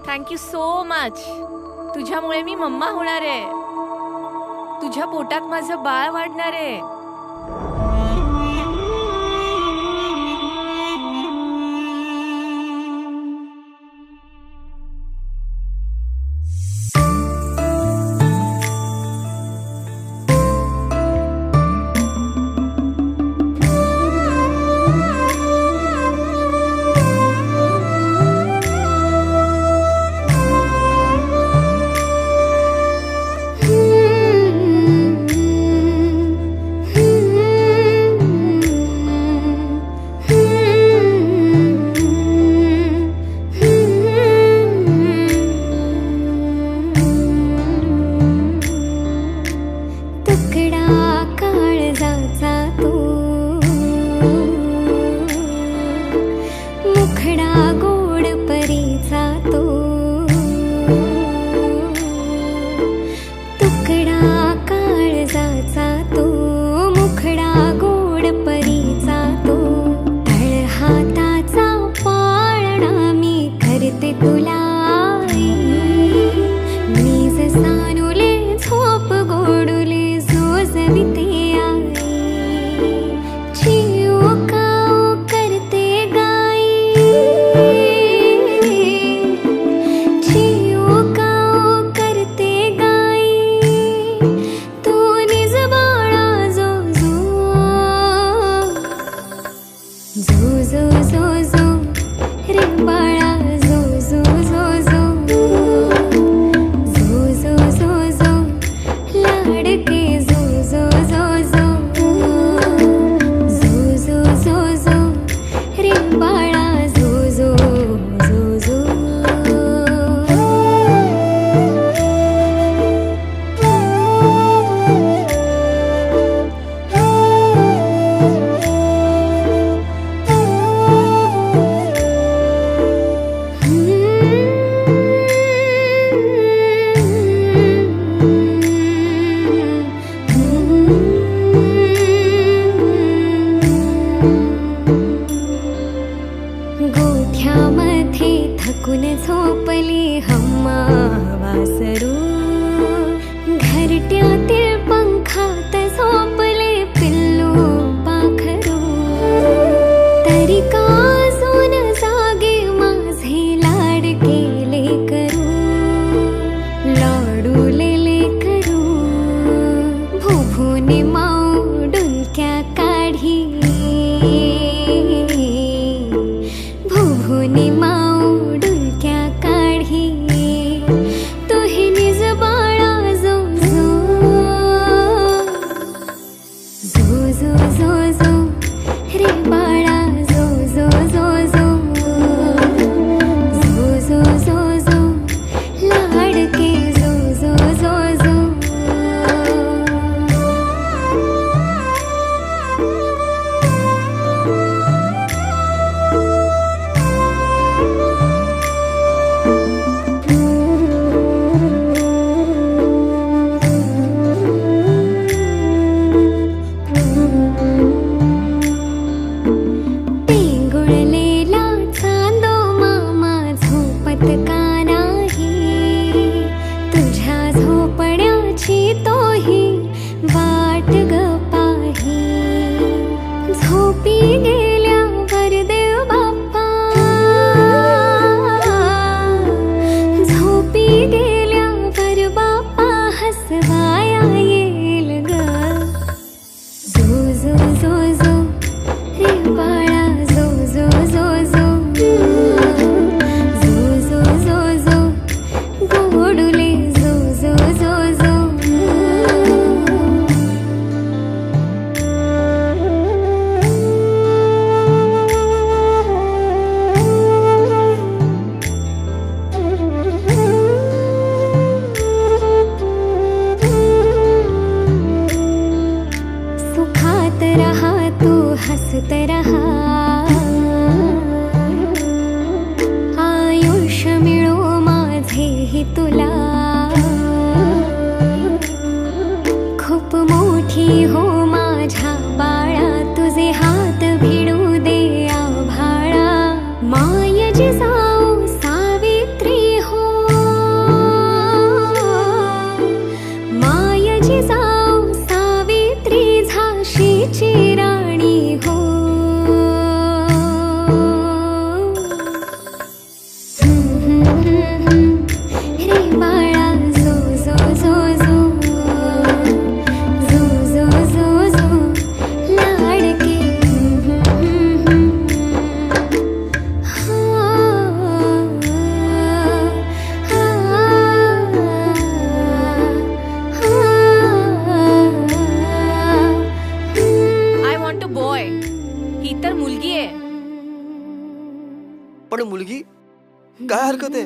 Thank you so much. तुझ्यामुळे मी mamma होणार आहे. तुझ्या पोटात माझं बाळ वाढणार आहे. मायजी साऊ सावित्री हो ही तर मुलगी आहे. पण मुलगी काय हरकत आहे?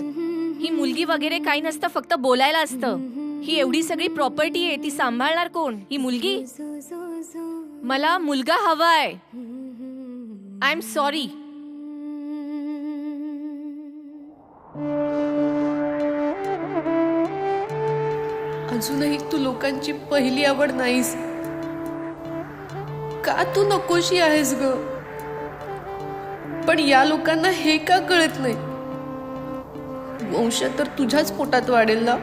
ही मुलगी वगैरे काही नसतं, फक्त बोलायला असतं. ही एवढी सगळी प्रॉपर्टी आहे, ती सांभाळणार कोण? ही मुलगी. मला मुलगा हवाय. I am sorry. अजूनही तू लोकांची पहिली आवड नाहीस. का तू नकोशी आहेस ग? पण या लोकांना हे का कळत नाही? वंश तर तुझ्याच पोटात वाढेल ना.